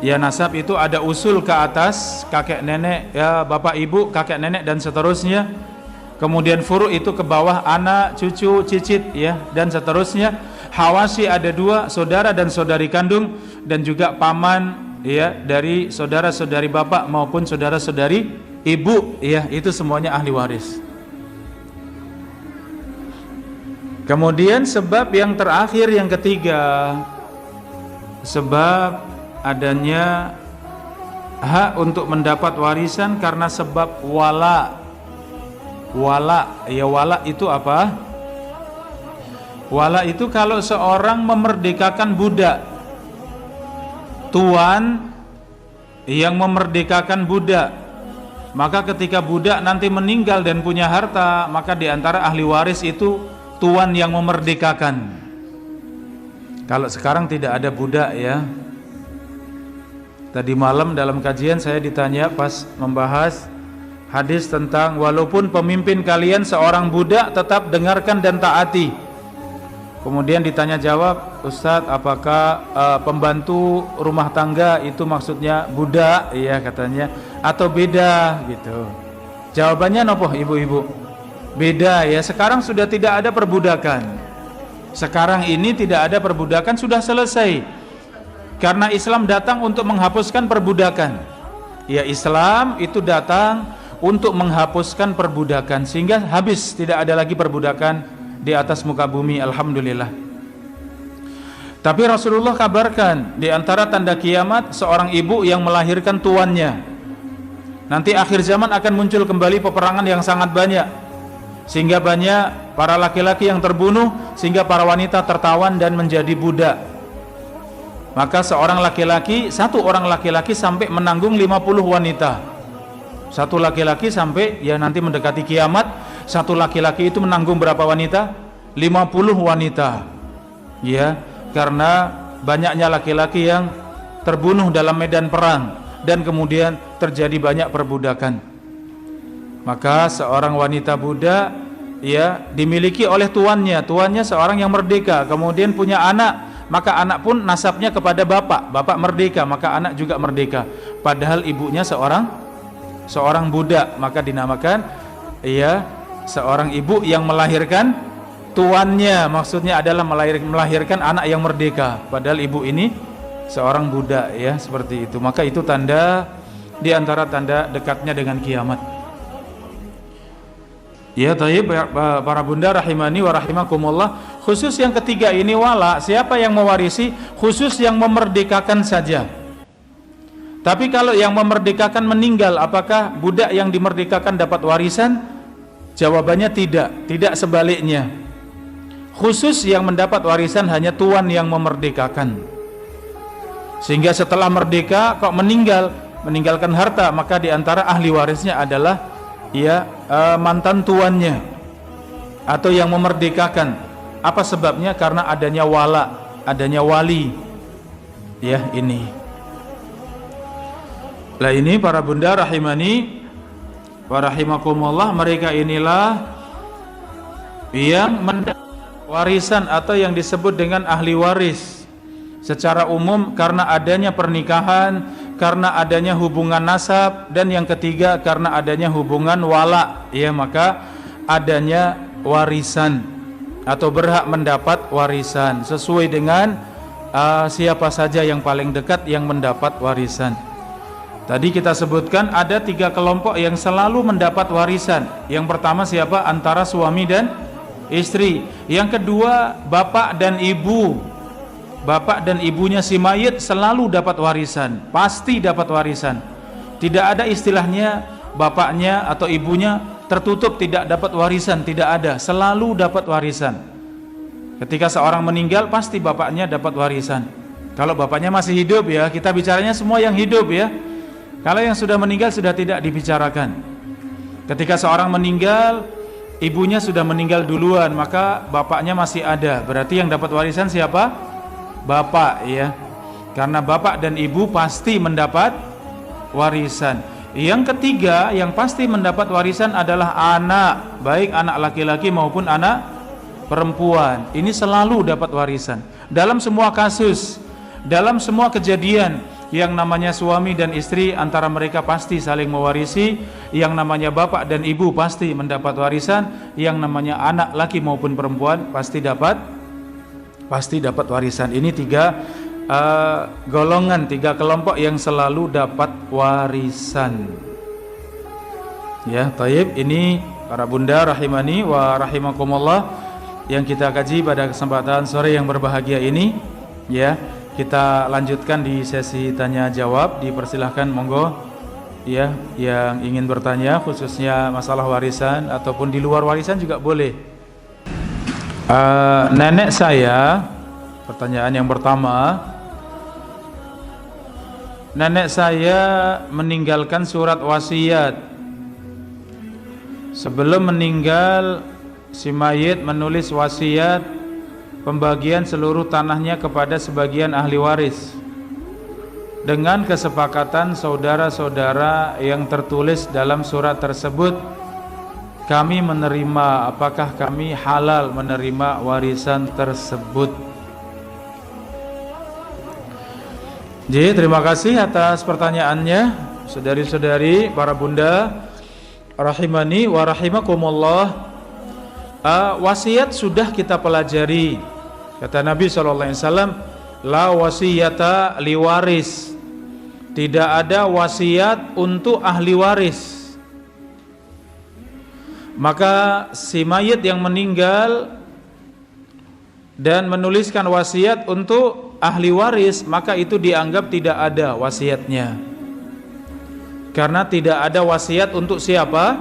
Ya, nasab itu ada usul ke atas, kakek nenek, ya bapak ibu, kakek nenek dan seterusnya. Kemudian furu itu ke bawah, anak, cucu, cicit ya, dan seterusnya. Hawasi ada 2, saudara dan saudari kandung, dan juga paman ya, dari saudara-saudari bapak maupun saudara-saudari ibu ya, itu semuanya ahli waris. Kemudian sebab yang terakhir, yang ketiga, sebab adanya hak untuk mendapat warisan karena sebab wala. Ya, wala itu apa? Wala itu kalau seorang memerdekakan budak, tuan yang memerdekakan budak, maka ketika budak nanti meninggal dan punya harta, maka diantara ahli waris itu tuan yang memerdekakan. Kalau sekarang tidak ada budak ya. Tadi malam dalam kajian saya ditanya pas membahas hadis tentang walaupun pemimpin kalian seorang budak, tetap dengarkan dan taati. Kemudian ditanya jawab, Ustadz, apakah pembantu rumah tangga itu maksudnya budak? Iya katanya, atau beda gitu. Jawabannya nopo ibu-ibu? Beda ya, sekarang sudah tidak ada perbudakan. Sekarang ini tidak ada perbudakan, sudah selesai. Karena Islam datang untuk menghapuskan perbudakan. Ya, Islam itu datang untuk menghapuskan perbudakan sehingga habis, tidak ada lagi perbudakan di atas muka bumi, alhamdulillah. Tapi Rasulullah kabarkan di antara tanda kiamat seorang ibu yang melahirkan tuannya. Nanti akhir zaman akan muncul kembali peperangan yang sangat banyak, sehingga banyak para laki-laki yang terbunuh, sehingga para wanita tertawan dan menjadi budak. Maka seorang laki-laki, satu orang laki-laki sampai menanggung 50 wanita. Satu laki-laki sampai ya nanti mendekati kiamat, satu laki-laki itu menanggung berapa wanita? 50 wanita. Ya, karena banyaknya laki-laki yang terbunuh dalam medan perang dan kemudian terjadi banyak perbudakan. Maka seorang wanita budak ya dimiliki oleh tuannya. Tuannya seorang yang merdeka, kemudian punya anak, maka anak pun nasabnya kepada bapak. Bapak merdeka, maka anak juga merdeka. Padahal ibunya seorang budak, maka dinamakan ya seorang ibu yang melahirkan tuannya. Maksudnya adalah melahirkan anak yang merdeka, padahal ibu ini seorang budak, ya seperti itu. Maka itu tanda di antara tanda dekatnya dengan kiamat. Ya, tayyib para bunda rahimani wa rahimakumullah. Khusus yang ketiga ini wala, siapa yang mewarisi? Khusus yang memerdekakan saja. Tapi kalau yang memerdekakan meninggal, apakah budak yang dimerdekakan dapat warisan? Jawabannya tidak sebaliknya. Khusus yang mendapat warisan hanya tuan yang memerdekakan. Sehingga setelah merdeka kok meninggalkan harta, maka diantara ahli warisnya adalah mantan tuannya atau yang memerdekakan. Apa sebabnya? Karena adanya wala, adanya wali. Ya, ini. Lah ini para bunda rahimani wa rahimakumullah, mereka inilah yang mendapat warisan atau yang disebut dengan ahli waris secara umum karena adanya pernikahan, karena adanya hubungan nasab, dan yang ketiga karena adanya hubungan wala, ya maka adanya warisan atau berhak mendapat warisan sesuai dengan siapa saja yang paling dekat yang mendapat warisan. Tadi kita sebutkan ada 3 kelompok yang selalu mendapat warisan. Yang pertama siapa? Antara suami dan istri. Yang kedua bapak dan ibu. Bapak dan ibunya si mayit selalu dapat warisan, pasti dapat warisan. Tidak ada istilahnya bapaknya atau ibunya tertutup tidak dapat warisan, tidak ada, selalu dapat warisan. Ketika seorang meninggal pasti bapaknya dapat warisan. Kalau bapaknya masih hidup ya, kita bicaranya semua yang hidup ya. Kalau yang sudah meninggal sudah tidak dibicarakan. Ketika seorang meninggal, ibunya sudah meninggal duluan, maka bapaknya masih ada. Berarti yang dapat warisan siapa? Bapak, ya. Karena bapak dan ibu pasti mendapat warisan. Yang ketiga yang pasti mendapat warisan adalah anak, baik anak laki-laki maupun anak perempuan. Ini selalu dapat warisan. Dalam semua kasus, dalam semua kejadian, yang namanya suami dan istri antara mereka pasti saling mewarisi, yang namanya bapak dan ibu pasti mendapat warisan, yang namanya anak laki maupun perempuan pasti dapat warisan. Ini 3 golongan, 3 kelompok yang selalu dapat warisan. Ya, taib, ini para bunda rahimani wa rahimakumullah yang kita kaji pada kesempatan sore yang berbahagia ini. Ya, kita lanjutkan di sesi tanya jawab. Dipersilahkan, monggo ya yang ingin bertanya khususnya masalah warisan ataupun di luar warisan juga boleh. Nenek saya, pertanyaan yang pertama, nenek saya meninggalkan surat wasiat. Sebelum meninggal, si mayit menulis wasiat pembagian seluruh tanahnya kepada sebagian ahli waris dengan kesepakatan saudara-saudara yang tertulis dalam surat tersebut. Kami menerima, apakah kami halal menerima warisan tersebut? Jadi terima kasih atas pertanyaannya, saudari-saudari, para bunda rahimani wa rahimakumullah. Wasiat sudah kita pelajari. Kata Nabi SAW, la wasiyata liwaris, tidak ada wasiat untuk ahli waris. maka si mayit yang meninggal dan menuliskan wasiat untuk ahli waris, maka itu dianggap tidak ada wasiatnya. Karena tidak ada wasiat untuk siapa?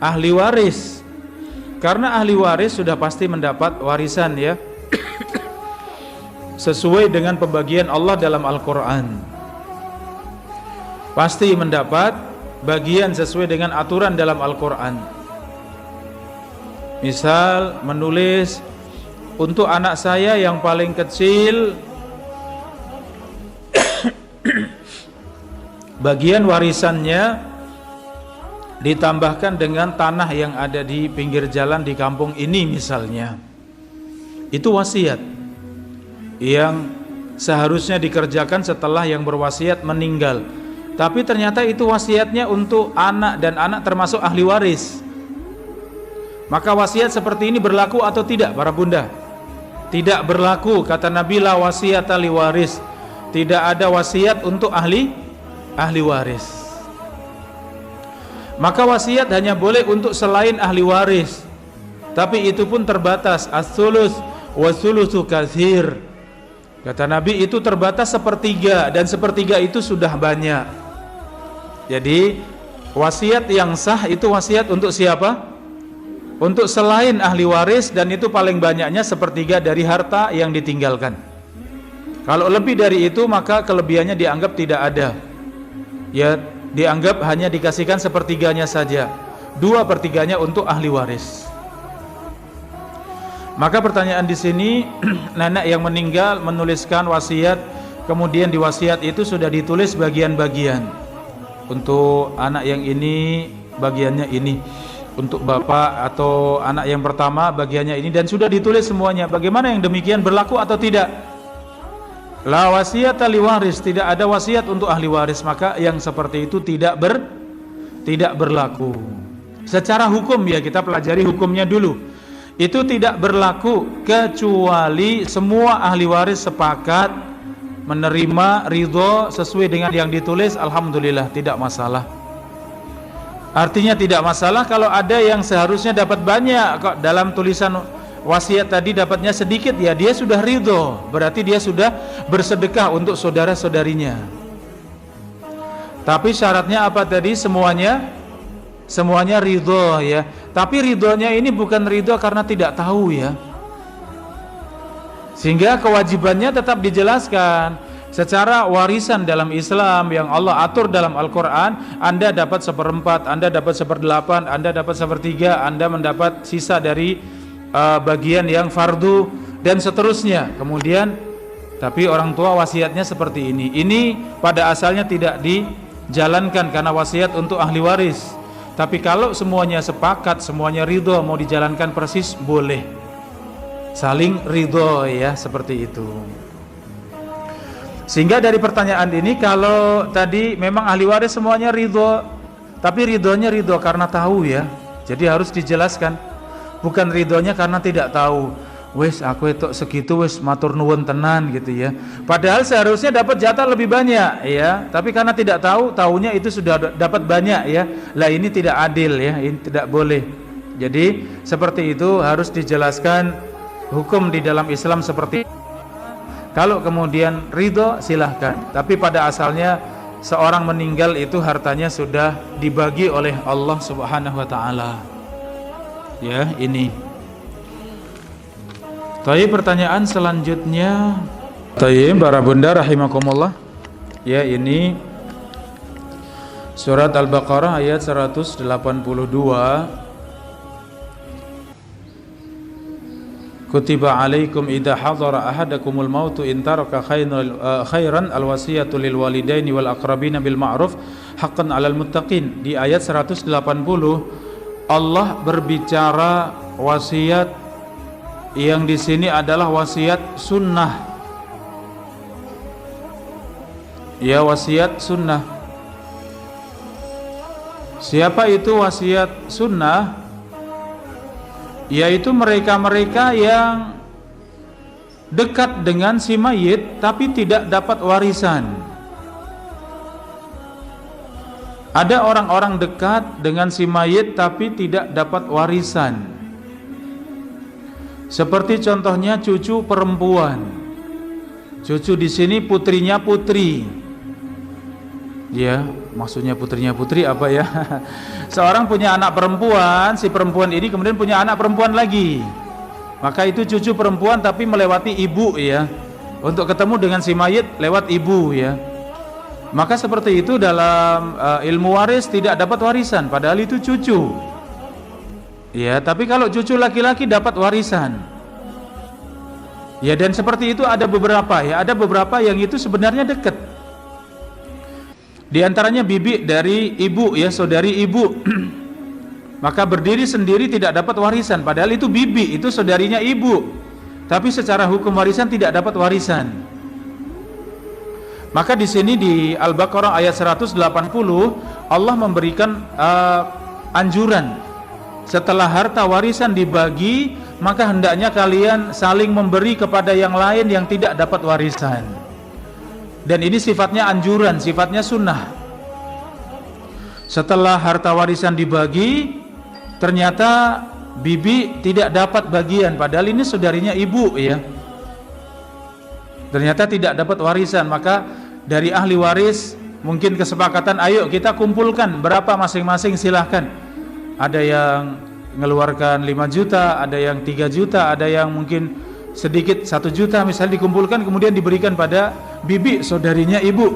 Ahli waris. Karena ahli waris sudah pasti mendapat warisan ya. Sesuai dengan pembagian Allah dalam Al-Quran. Pasti mendapat bagian sesuai dengan aturan dalam Al-Quran. Misal menulis, untuk anak saya yang paling kecil bagian warisannya ditambahkan dengan tanah yang ada di pinggir jalan di kampung ini misalnya. Itu wasiat yang seharusnya dikerjakan setelah yang berwasiat meninggal. Tapi ternyata itu wasiatnya untuk anak, dan anak termasuk ahli waris. Maka wasiat seperti ini berlaku atau tidak para bunda? Tidak berlaku, kata Nabi, la wasiyata li waris. Tidak ada wasiat untuk ahli waris. Maka wasiat hanya boleh untuk selain ahli waris. Tapi itu pun terbatas, as-sulus wa sulusu katsir. Kata Nabi itu terbatas sepertiga, dan sepertiga itu sudah banyak. Jadi wasiat yang sah itu wasiat untuk siapa? Untuk selain ahli waris, dan itu paling banyaknya sepertiga dari harta yang ditinggalkan. Kalau lebih dari itu maka kelebihannya dianggap tidak ada. Ya, dianggap hanya dikasihkan sepertiganya saja. 2/3 untuk ahli waris. Maka pertanyaan di sini, nenek yang meninggal menuliskan wasiat, kemudian di wasiat itu sudah ditulis bagian-bagian. Untuk anak yang ini bagiannya ini, untuk bapak atau anak yang pertama bagiannya ini, dan sudah ditulis semuanya. Bagaimana yang demikian, berlaku atau tidak? La wasiyata li waris, tidak ada wasiat untuk ahli waris, maka yang seperti itu tidak berlaku. Secara hukum ya, kita pelajari hukumnya dulu. Itu tidak berlaku kecuali semua ahli waris sepakat menerima, ridho sesuai dengan yang ditulis, alhamdulillah tidak masalah. Artinya tidak masalah kalau ada yang seharusnya dapat banyak, kok dalam tulisan wasiat tadi dapatnya sedikit, ya dia sudah ridho, berarti dia sudah bersedekah untuk saudara-saudarinya. Tapi syaratnya apa tadi? Semuanya ridho ya. Tapi ridhonya ini bukan ridho karena tidak tahu ya. Sehingga kewajibannya tetap dijelaskan. Secara warisan dalam Islam yang Allah atur dalam Al-Quran, Anda dapat 1/4, Anda dapat 1/8, Anda dapat 1/3, Anda mendapat sisa dari bagian yang fardu, dan seterusnya. Kemudian, tapi orang tua wasiatnya seperti ini. Ini pada asalnya tidak dijalankan karena wasiat untuk ahli waris. Tapi kalau semuanya sepakat, semuanya ridho mau dijalankan persis, boleh. Saling ridho ya, seperti itu. Sehingga dari pertanyaan ini, kalau tadi memang ahli waris semuanya ridho, tapi ridhonya ridho karena tahu ya, jadi harus dijelaskan. Bukan ridhonya karena tidak tahu. Wes aku itu segitu wes matur nuwun tenan gitu ya. Padahal seharusnya dapat jatah lebih banyak ya, tapi karena tidak tahu, tahunya itu sudah dapat banyak ya. Lah ini tidak adil ya, ini tidak boleh. Jadi seperti itu harus dijelaskan hukum di dalam Islam seperti. Kalau kemudian ridho silahkan, tapi pada asalnya seorang meninggal itu hartanya sudah dibagi oleh Allah Subhanahu wa taala. Ya, ini. Tapi pertanyaan selanjutnya, Tayyib para bunda rahimakumullah. Ya, ini surat Al-Baqarah ayat 182. Kutiba alaikum idza hadara ahadakumul mautu in taraka khairan alwasiyatu lil walidaini wal aqrabina bil ma'ruf haqqan 'alal muttaqin. Di ayat 180 Allah berbicara wasiat yang di sini adalah wasiat sunnah. Ya, wasiat sunnah. Siapa itu wasiat sunnah? Yaitu mereka-mereka yang dekat dengan si mayit tapi tidak dapat warisan. Ada orang-orang dekat dengan si mayit tapi tidak dapat warisan. Seperti contohnya cucu perempuan. Cucu di sini putrinya putri. Ya, maksudnya putrinya putri apa ya? Seorang punya anak perempuan, si perempuan ini kemudian punya anak perempuan lagi. Maka itu cucu perempuan tapi melewati ibu ya. Untuk ketemu dengan si mayit lewat ibu ya. Maka seperti itu dalam ilmu waris tidak dapat warisan padahal itu cucu. Ya, tapi kalau cucu laki-laki dapat warisan. Ya, dan seperti itu ada beberapa ya, ada beberapa yang itu sebenarnya dekat. Di antaranya bibi dari ibu ya, saudari ibu. Maka berdiri sendiri tidak dapat warisan padahal itu bibi, itu saudarinya ibu. Tapi secara hukum warisan tidak dapat warisan. Maka di sini di Al-Baqarah ayat 180 Allah memberikan anjuran setelah harta warisan dibagi maka hendaknya kalian saling memberi kepada yang lain yang tidak dapat warisan. Dan ini sifatnya anjuran, sifatnya sunnah. Setelah harta warisan dibagi ternyata bibi tidak dapat bagian padahal ini saudarinya ibu ya. Ternyata tidak dapat warisan, maka dari ahli waris mungkin kesepakatan, ayo kita kumpulkan berapa masing-masing silahkan. Ada yang mengeluarkan 5 juta, ada yang 3 juta, ada yang mungkin sedikit 1 juta misalnya dikumpulkan kemudian diberikan pada bibi saudarinya ibu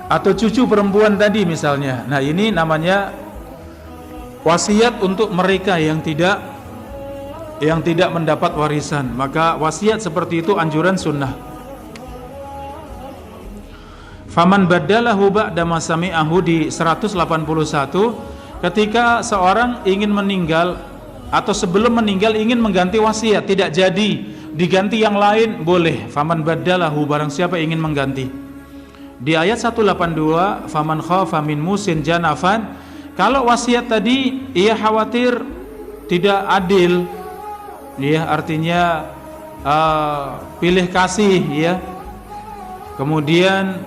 atau cucu perempuan tadi misalnya. Nah ini namanya wasiat untuk mereka yang tidak mendapat warisan. Maka wasiat seperti itu anjuran sunnah. Faman badalahu ba'da ma sami'ahu di 181, ketika seorang ingin meninggal atau sebelum meninggal ingin mengganti wasiat tidak jadi, diganti yang lain boleh. Faman badalahu, barang siapa ingin mengganti. Di ayat 182, faman khafa min musin janafan, kalau wasiat tadi ia khawatir tidak adil, ya artinya pilih kasih ya. Kemudian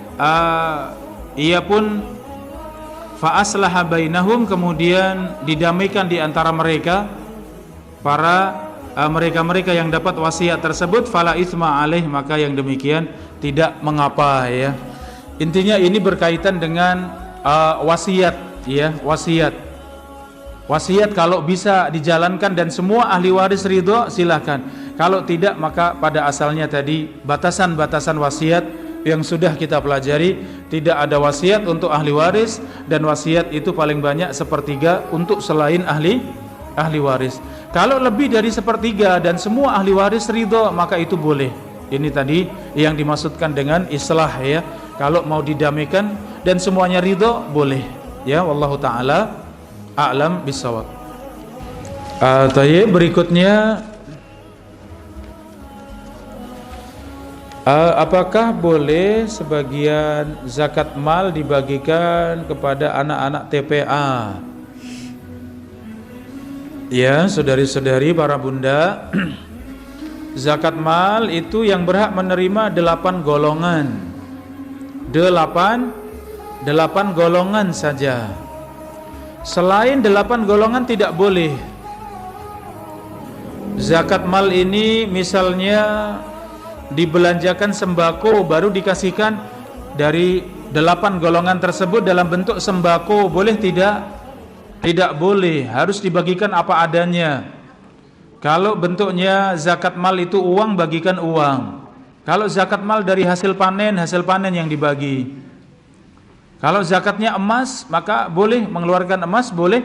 ia pun fa aslaha bainahum, kemudian didamaikan di antara mereka para mereka-mereka yang dapat wasiat tersebut, fala itsma alaih, maka yang demikian tidak mengapa ya. Intinya ini berkaitan dengan wasiat ya, wasiat kalau bisa dijalankan dan semua ahli waris ridho silahkan. Kalau tidak maka pada asalnya tadi batasan-batasan wasiat yang sudah kita pelajari, tidak ada wasiat untuk ahli waris dan wasiat itu paling banyak sepertiga untuk selain ahli waris. Kalau lebih dari sepertiga dan semua ahli waris ridho maka itu boleh. Ini tadi yang dimaksudkan dengan islah ya. Kalau mau didamaikan dan semuanya ridho boleh ya. Wallahu taala a'lam bisawab. Berikutnya, apakah boleh sebagian zakat mal dibagikan kepada anak-anak TPA? Ya, saudari-saudari, para bunda, zakat mal itu yang berhak menerima 8 golongan. 8 golongan saja. Selain 8 golongan tidak boleh. Zakat mal ini misalnya dibelanjakan sembako baru dikasihkan dari 8 golongan tersebut dalam bentuk sembako, boleh tidak? Tidak boleh, harus dibagikan apa adanya. Kalau bentuknya zakat mal itu uang, bagikan uang. Kalau zakat mal dari hasil panen yang dibagi. Kalau zakatnya emas, maka boleh mengeluarkan emas, boleh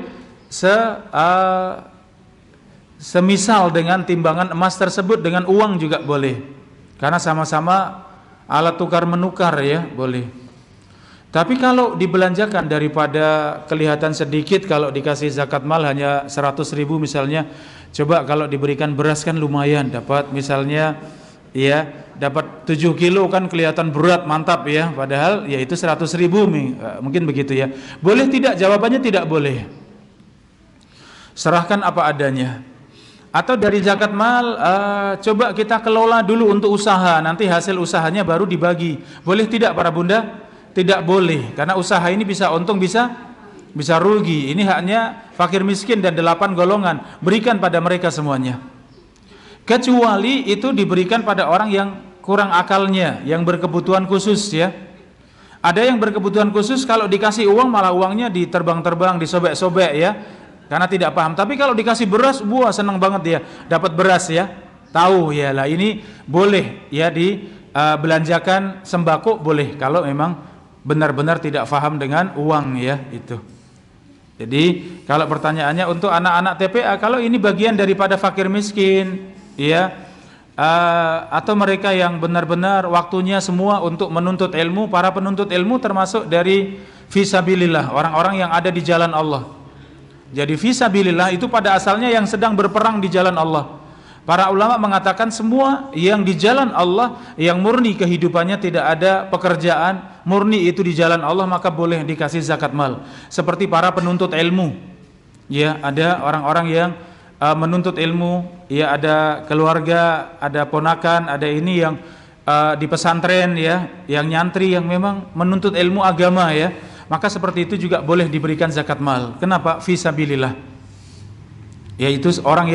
semisal dengan timbangan emas tersebut, dengan uang juga boleh. Karena sama-sama alat tukar menukar ya, boleh. Tapi kalau dibelanjakan daripada kelihatan sedikit, kalau dikasih zakat mal hanya 100.000 misalnya, coba kalau diberikan beras kan lumayan, dapat misalnya ya, dapat 7 kilo kan kelihatan berat, mantap ya, padahal ya itu 100.000 mungkin begitu ya. Boleh tidak? Jawabannya tidak boleh. Serahkan apa adanya. Atau dari zakat mal coba kita kelola dulu untuk usaha, nanti hasil usahanya baru dibagi. Boleh tidak para bunda? tidak boleh, karena usaha ini bisa untung bisa rugi. Ini haknya fakir miskin dan 8 golongan, berikan pada mereka semuanya. Kecuali itu diberikan pada orang yang kurang akalnya, yang berkebutuhan khusus ya. Ada yang berkebutuhan khusus kalau dikasih uang malah uangnya diterbang-terbang, disobek-sobek ya, karena tidak paham. Tapi kalau dikasih beras, wah senang banget dia dapat beras ya. Tahu ya lah, ini boleh ya dibelanjakan sembako boleh kalau memang benar-benar tidak paham dengan uang ya itu. Jadi kalau pertanyaannya untuk anak-anak TPA, kalau ini bagian daripada fakir miskin ya, atau mereka yang benar-benar waktunya semua untuk menuntut ilmu, para penuntut ilmu termasuk dari fisabilillah, orang-orang yang ada di jalan Allah. Jadi fisabilillah itu pada asalnya yang sedang berperang di jalan Allah. Para ulama mengatakan semua yang di jalan Allah, yang murni kehidupannya tidak ada pekerjaan, murni itu di jalan Allah, maka boleh dikasih zakat mal. Seperti para penuntut ilmu. Ya, ada orang-orang yang menuntut ilmu, ya ada keluarga, ada ponakan, ada ini yang di pesantren ya, yang nyantri yang memang menuntut ilmu agama ya, maka seperti itu juga boleh diberikan zakat mal. Kenapa? Fisabilillah. Yaitu orang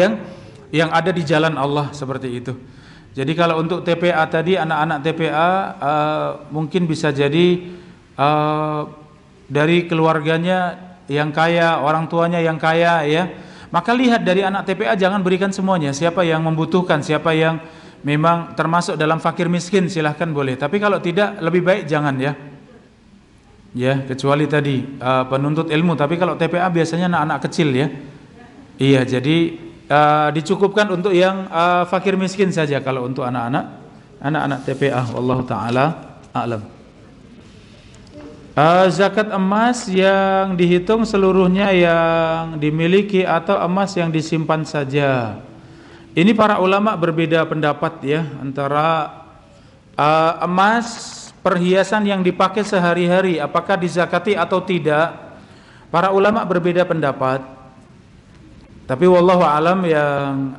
yang ada di jalan Allah seperti itu. Jadi kalau untuk TPA tadi, anak-anak TPA mungkin bisa jadi dari keluarganya yang kaya, orang tuanya yang kaya ya. Maka lihat dari anak TPA, jangan berikan semuanya. Siapa yang membutuhkan, siapa yang memang termasuk dalam fakir miskin, silahkan boleh. Tapi kalau tidak, lebih baik jangan ya. Ya, kecuali tadi penuntut ilmu. Tapi kalau TPA biasanya anak-anak kecil ya. Iya, jadi dicukupkan untuk yang fakir miskin saja kalau untuk anak-anak TPA. Wallahu taala a'lam. Zakat emas yang dihitung seluruhnya yang dimiliki atau emas yang disimpan saja. Ini para ulama berbeda pendapat ya, antara emas perhiasan yang dipakai sehari-hari apakah dizakati atau tidak. Para ulama berbeda pendapat. Tapi wallahu alam, yang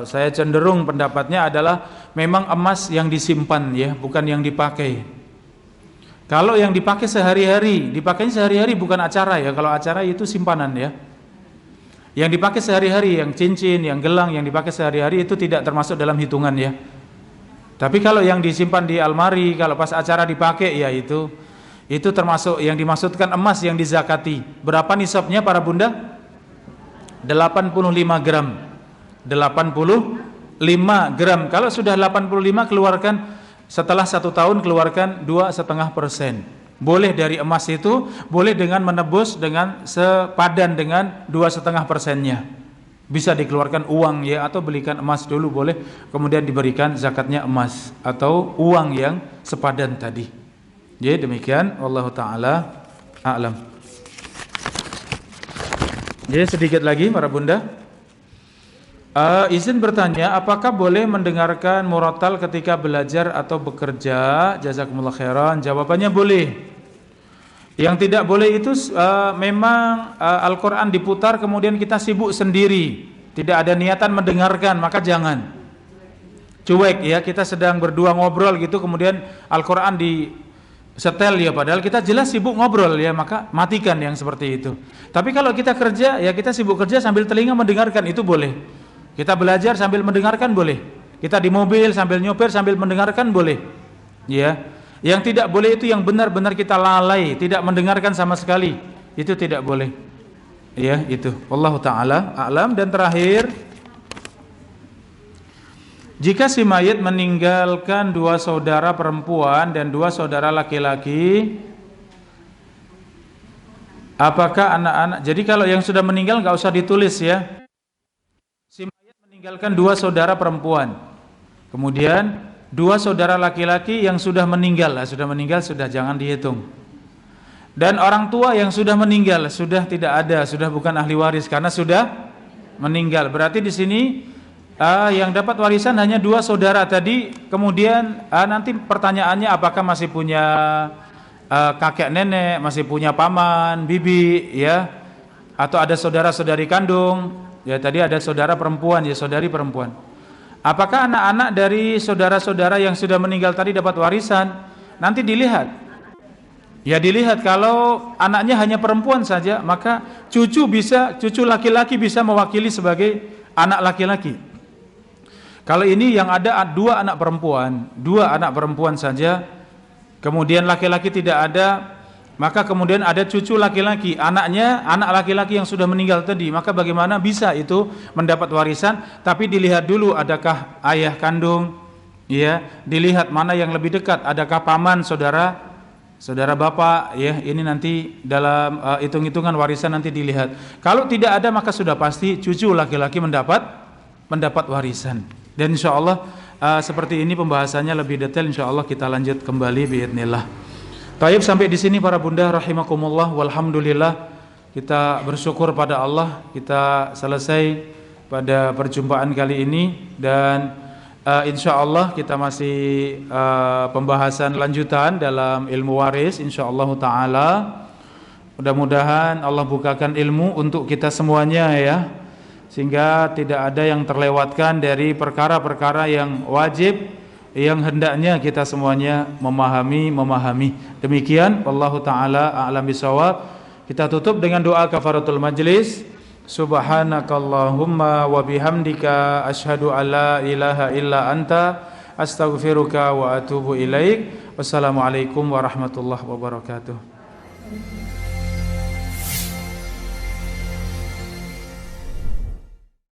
saya cenderung pendapatnya adalah memang emas yang disimpan ya, bukan yang dipakai. Kalau yang dipakai sehari-hari, dipakainya sehari-hari bukan acara ya. Kalau acara itu simpanan ya. Yang dipakai sehari-hari, yang cincin, yang gelang, yang dipakai sehari-hari itu tidak termasuk dalam hitungan ya. Tapi kalau yang disimpan di almari, kalau pas acara dipakai ya itu termasuk yang dimaksudkan emas yang dizakati. Berapa nisabnya para bunda? 85 gram. 85 gram. Kalau sudah 85 keluarkan. Setelah 1 tahun keluarkan 2,5%. Boleh dari emas itu, boleh dengan menebus dengan sepadan dengan 2,5%-nya. Bisa dikeluarkan uang ya, atau belikan emas dulu boleh, kemudian diberikan zakatnya emas atau uang yang sepadan tadi. Jadi demikian, wallahu taala a'lam. Jadi sedikit lagi para bunda. Izin bertanya, apakah boleh mendengarkan murattal ketika belajar atau bekerja? Jazakumullah khairan. Jawabannya boleh. Yang tidak boleh itu memang Al-Quran diputar kemudian kita sibuk sendiri, tidak ada niatan mendengarkan, maka jangan. Cuek ya, kita sedang berdua ngobrol gitu kemudian Al-Quran di setel ya, padahal kita jelas sibuk ngobrol ya, maka matikan yang seperti itu. Tapi kalau kita kerja ya, kita sibuk kerja sambil telinga mendengarkan, itu boleh. Kita belajar sambil mendengarkan boleh. Kita di mobil sambil nyopir sambil mendengarkan boleh. Ya. Yang tidak boleh itu yang benar-benar kita lalai, tidak mendengarkan sama sekali. Itu tidak boleh. Ya, itu. Wallahu taala a'lam. Dan terakhir, jika si mayit meninggalkan 2 saudara perempuan dan 2 saudara laki-laki, apakah anak-anak? Jadi kalau yang sudah meninggal enggak usah ditulis ya. Meninggalkan 2 saudara perempuan, kemudian 2 saudara laki-laki yang sudah meninggal, sudah jangan dihitung. Dan orang tua yang sudah meninggal, sudah tidak ada, sudah bukan ahli waris karena sudah meninggal. Berarti di sini yang dapat warisan hanya 2 saudara tadi. Kemudian nanti pertanyaannya apakah masih punya kakek nenek, masih punya paman, bibi, ya, atau ada saudara-saudari kandung. Ya tadi ada saudara perempuan, ya saudari perempuan. Apakah anak-anak dari saudara-saudara yang sudah meninggal tadi dapat warisan? Nanti dilihat. Ya dilihat kalau anaknya hanya perempuan saja, maka cucu laki-laki bisa mewakili sebagai anak laki-laki. Kalau ini yang ada dua anak perempuan saja, kemudian laki-laki tidak ada, maka kemudian ada cucu laki-laki, anak laki-laki yang sudah meninggal tadi, maka bagaimana bisa itu mendapat warisan? Tapi dilihat dulu adakah ayah kandung, ya, dilihat mana yang lebih dekat, adakah paman, saudara bapak, ya, ini nanti dalam hitung-hitungan warisan nanti dilihat. Kalau tidak ada maka sudah pasti cucu laki-laki mendapat warisan. Dan insyaallah seperti ini pembahasannya lebih detail, insyaallah kita lanjut kembali biidznillah. Baik, sampai di sini para bunda rahimakumullah, walhamdulillah, kita bersyukur pada Allah kita selesai pada perjumpaan kali ini, dan insyaallah kita masih pembahasan lanjutan dalam ilmu waris insyaallah taala. Mudah-mudahan Allah bukakan ilmu untuk kita semuanya, ya, sehingga tidak ada yang terlewatkan dari perkara-perkara yang wajib yang hendaknya kita semuanya memahami. Demikian, wallahu taala a'lam bishawab. Kita tutup dengan doa kafaratul majlis. Subhanakallahumma wa bihamdika asyhadu an la ilaha illa anta astaghfiruka wa atubu ilaik. Wassalamualaikum warahmatullahi wabarakatuh.